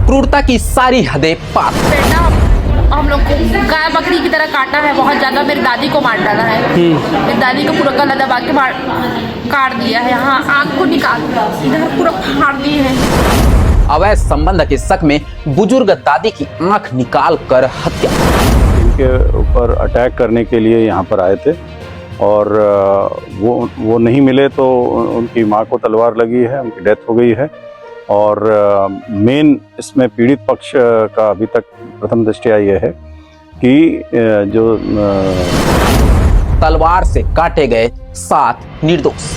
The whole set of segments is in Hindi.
क्रूरता की सारी हदें पार। बेटा हम लोग को गाय बकरी की तरह काटा है, बहुत ज्यादा। मेरी दादी को मार डाला है, मेरी दादी को पूरा गला दबा के काट दिया है, यहाँ आँख को निकाल इधर पूरा फाड़ दिए हैं। अवैध संबंध के शक में बुजुर्ग दादी की आंख निकाल कर हत्या। इनके ऊपर अटैक करने के लिए यहाँ पर आए थे और वो नहीं मिले तो उनकी माँ को तलवार लगी है, उनकी डेथ हो गई है। और मेन इसमें पीड़ित पक्ष का अभी तक प्रथम दृष्टया ये है कि जो तलवार से काटे गए 7 निर्दोष।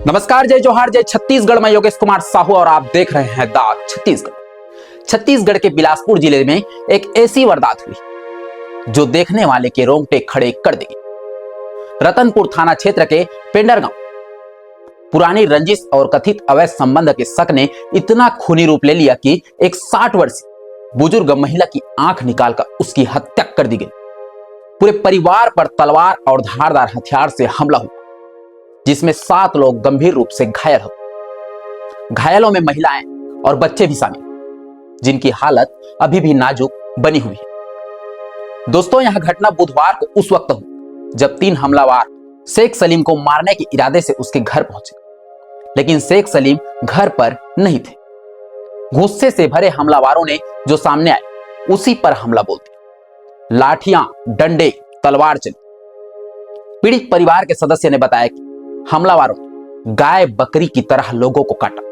नमस्कार, जय जोहार, जय छत्तीसगढ़। मैं योगेश कुमार साहू और आप देख रहे हैं दा छत्तीसगढ़। छत्तीसगढ़ के बिलासपुर जिले में एक ऐसी वारदात हुई जो देखने वाले के रोंगटे खड़े कर देगी। रतनपुर थाना क्षेत्र के पेंडर गांव पुरानी रंजिश और कथित अवैध संबंध के शक ने इतना खूनी रूप ले लिया कि एक 60 वर्षीय बुजुर्ग महिला की आंख निकालकर उसकी हत्या कर दी गई। पूरे परिवार पर तलवार और धारदार हथियार से हमला हुआ, जिसमें 7 लोग गंभीर रूप से घायल हो। घायलों में महिलाएं और बच्चे भी शामिल, जिनकी हालत अभी भी नाजुक बनी हुई है। दोस्तों, यह घटना बुधवार को उस वक्त हुई जब 3 हमलावर शेख सलीम को मारने के इरादे से उसके घर पहुंचे, लेकिन शेख सलीम घर पर नहीं थे। गुस्से से भरे हमलावरों ने जो सामने आए उसी पर हमला बोल दिया। लाठियां, डंडे, तलवार चली। पीड़ित परिवार के सदस्य ने बताया कि हमलावरों ने गाय बकरी की तरह लोगों को काटा।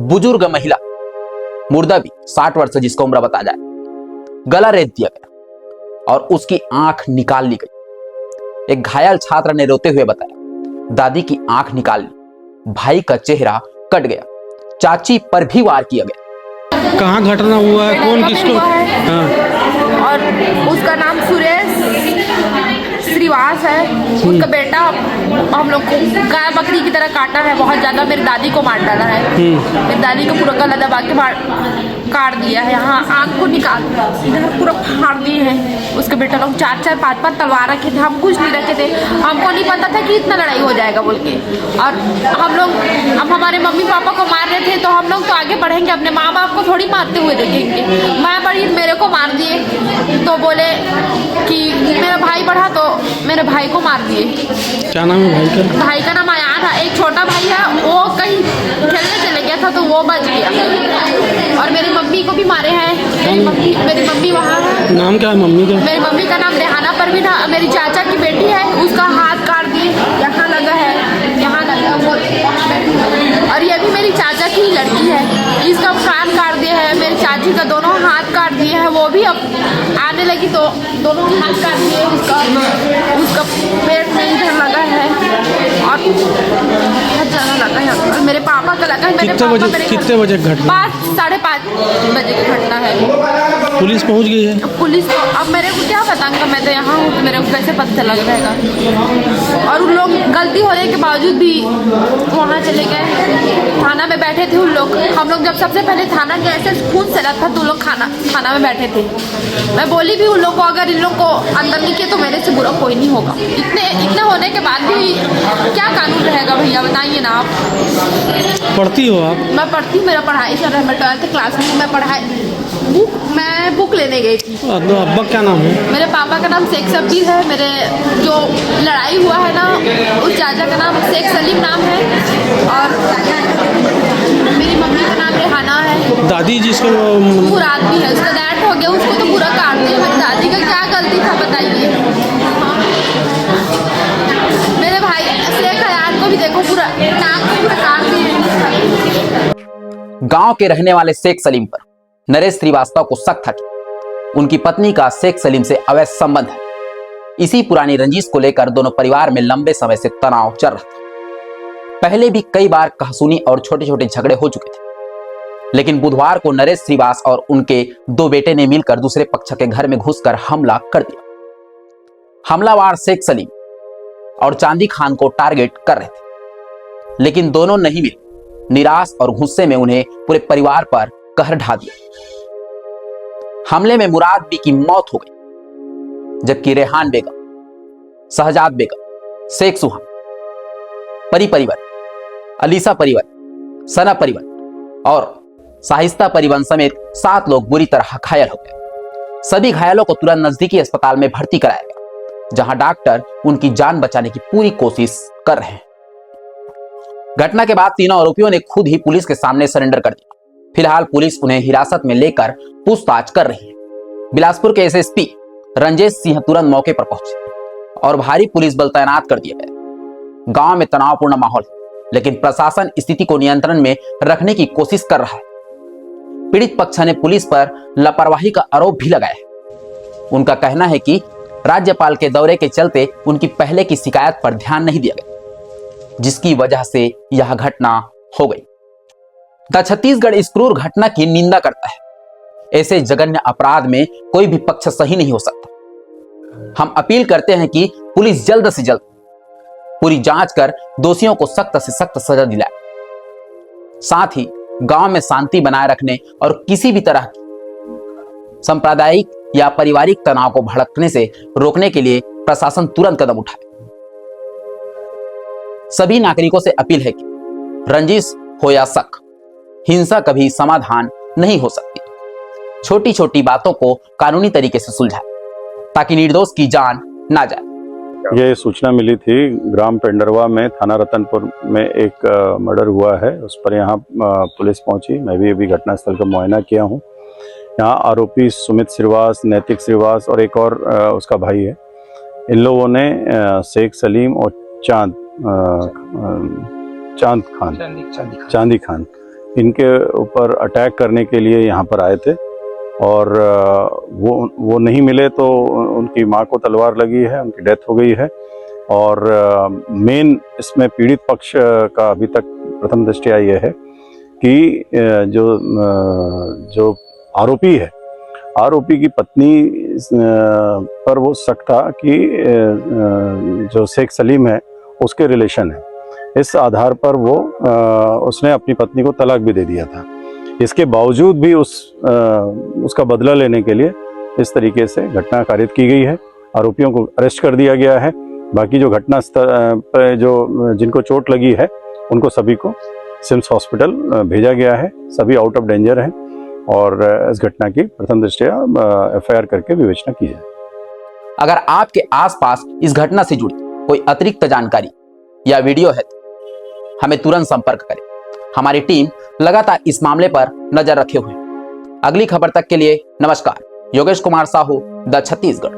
बुजुर्ग महिला मुर्दा भी 60 वर्ष जिसको उम्र बता जाए, गला रेत दिया गया और उसकी आंख निकाल ली गई। एक घायल छात्र ने रोते हुए बताया, दादी की आंख निकाल ली, भाई का चेहरा कट गया, चाची पर भी वार किया गया। कहाँ घटना हुआ है, कौन किसको? हाँ। और उसका नाम सुरेश श्रीवास है। उसका बेटा हम लोग को गाय बकरी की तरह काटा है, बहुत ज्यादा। मेरी दादी को मार डाला है, मेरी दादी को पूरा गला दबा के काट दिया है, यहाँ आँख को निकाल इधर पूरा फाड़ दिए हैं। उसके बेटा लोग 4-4, 5-5 तलवार रखे थे, हम कुछ नहीं रखे थे। हमको नहीं पता था कि इतना लड़ाई हो जाएगा बोल के। और हम लोग अब हमारे मम्मी पापा को मार रहे थे तो हम लोग तो आगे बढ़ेंगे, अपने माँ बाप को थोड़ी मारते हुए देखेंगे। मैं बड़ी, मेरे को मार दिए तो बोले कि मेरा भाई बढ़ा तो मेरे भाई को मार दिए। क्या नाम है भाई का? भाई का नाम आयान है। एक छोटा भाई है, वो कहीं खेलने चले गया था तो वो बच गया। और मेरी मम्मी को भी मारे हैं। मेरी मम्मी वहाँ है। नाम क्या है मम्मी का? मेरी मम्मी का नाम रेहाना परवीन है। मेरी चाचा की बेटी है, उसका हाथ काट दिए, यहाँ लगा है, यहाँ लगा वो। और ये भी मेरी चाचा की लड़की है, इसका कान काट दिया है। मेरी चाची का दोनों हाथ काट दिए हैं, वो भी अब आने लगी तो दोनों हाथ काट दिए। उसका पेट में इधर लगा है और बहुत ज़्यादा लगा है। और मेरे पापा का लगा है। कितने बजे घटना? 5, 5:30 बजे की घटना है। पुलिस पहुंच गई है? पुलिस तो अब मेरे को क्या पता, मैं तो यहाँ हूँ तो मेरे को कैसे पता चला रहेगा। और उन लोग गलती होने के बावजूद भी वहाँ चले गए। थाना में बैठे थे उन लोग। हम लोग जब सबसे पहले थाना गए ऐसे खून चला था तो लोग थाना में बैठे थे। मैं बोली भी उन लोग को, अगर इन लोग को अंदर नहीं किया तो मेरे से बुरा कोई नहीं होगा। इतने होने के बाद भी क्या कानून रहेगा भैया, बताइए ना आप। पढ़ती हो आप? मैं पढ़ती, मेरा पढ़ाई चल रहा है। मैं 12th क्लास में, मैं बुक लेने गई थी। अब्बा क्या नाम है? मेरे पापा का नाम शेख शब्बीर है। मेरे जो लड़ाई हुआ है ना, उस चाचा का नाम शेख सलीम नाम है। और मेरी मम्मी का नाम रेहाना है। दादी जिसको मुराद भी है, उसका डैड हो गया, उसको तो पूरा काट दिया। मेरी दादी का क्या गलती था बताइए। मेरे भाई शेख हयान को भी देखो, पूरा नाक पूरा काट दिए। गांव के रहने वाले शेख सलीम पर नरेश श्रीवास्तव को शक था कि उनकी पत्नी का शेख सलीम से अवैध संबंध है। इसी पुरानी रंजिश को लेकर दोनों परिवार में लंबे समय से तनाव चल रहा था। पहले भी कई बार कहासुनी और छोटे छोटे झगड़े हो चुके थे, लेकिन बुधवार को नरेश श्रीवास और उनके 2 बेटे ने मिलकर दूसरे पक्ष के घर में घुसकर हमला कर दिया। हमलावर शेख सलीम और चांदी खान को टारगेट कर रहे थे, लेकिन दोनों नहीं मिले। निराश और गुस्से में उन्हें पूरे परिवार पर कहर ढा दिया। हमले में मुराद बी की मौत हो गई, जबकि रेहान बेगम, शहजाद बेगम, शेख सुहान, परी परिवार अलीसा परिवन, सना परिवन और शाइस्ता परिवन समेत 7 लोग बुरी तरह घायल हो गए। सभी घायलों को तुरंत नजदीकी अस्पताल में भर्ती कराया गया, जहां डॉक्टर उनकी जान बचाने की पूरी कोशिश कर रहे हैं। घटना के बाद तीनों आरोपियों ने खुद ही पुलिस के सामने सरेंडर कर दिया। फिलहाल पुलिस उन्हें हिरासत में लेकर पूछताछ कर रही है। बिलासपुर के एसएसपी रंजेश सिंह तुरंत मौके पर पहुंचे और भारी पुलिस बल तैनात कर दिया गया। गांव में तनावपूर्ण माहौल है, लेकिन प्रशासन स्थिति को नियंत्रण में रखने की कोशिश कर रहा है। पीड़ित पक्ष ने पुलिस पर लापरवाही का आरोप भी लगाया है। उनका कहना है कि राज्यपाल के दौरे के चलते उनकी पहले की शिकायत पर ध्यान नहीं दिया गया, जिसकी वजह से यह घटना हो गई। द छत्तीसगढ़ इस क्रूर घटना की निंदा करता है। ऐसे जघन्य अपराध में कोई भी पक्ष सही नहीं हो सकता। हम अपील करते हैं कि पुलिस जल्द से जल्द पूरी जांच कर दोषियों को सख्त से सख्त सजा दिलाए। साथ ही गांव में शांति बनाए रखने और किसी भी तरह की सांप्रदायिक या पारिवारिक तनाव को भड़कने से रोकने के लिए प्रशासन तुरंत कदम उठाए। सभी नागरिकों से अपील है कि रंजिश हो या शक, हिंसा कभी समाधान नहीं हो सकती। छोटी छोटी बातों को कानूनी तरीके से सुलझाए ताकि निर्दोष की जान ना जाए। ये सूचना मिली थी ग्राम पेंडरवा में, थाना रतनपुर में एक मर्डर हुआ है। उस पर यहाँ पुलिस पहुंची। मैं भी अभी घटनास्थल का मुआयना किया हूँ। यहाँ आरोपी सुमित श्रीवास, नैतिक श्रीवास और एक और उसका भाई है। इन लोगों ने शेख सलीम और चांदी खान इनके ऊपर अटैक करने के लिए यहाँ पर आए थे और वो नहीं मिले तो उनकी मां को तलवार लगी है, उनकी डेथ हो गई है। और मेन इसमें पीड़ित पक्ष का अभी तक प्रथम दृष्टया ये है कि जो आरोपी है, आरोपी की पत्नी पर वो शक था कि जो शेख सलीम है उसके रिलेशन है। इस आधार पर वो उसने अपनी पत्नी को तलाक भी दे दिया था। इसके बावजूद भी उसका बदला लेने के लिए इस तरीके से घटना कारित की गई है। आरोपियों को अरेस्ट कर दिया गया है। बाकी जो घटना पर जिनको चोट लगी है उनको सभी को सिम्स हॉस्पिटल भेजा गया है। सभी आउट ऑफ डेंजर हैं और इस घटना की प्रथम दृष्टया एफआईआर करके विवेचना की है। अगर आपके आसपास इस घटना से जुड़ी कोई अतिरिक्त जानकारी या वीडियो है तो हमें तुरंत संपर्क करें। हमारी टीम लगातार इस मामले पर नजर रखे हुए है। अगली खबर तक के लिए नमस्कार। योगेश कुमार साहू, द छत्तीसगढ़।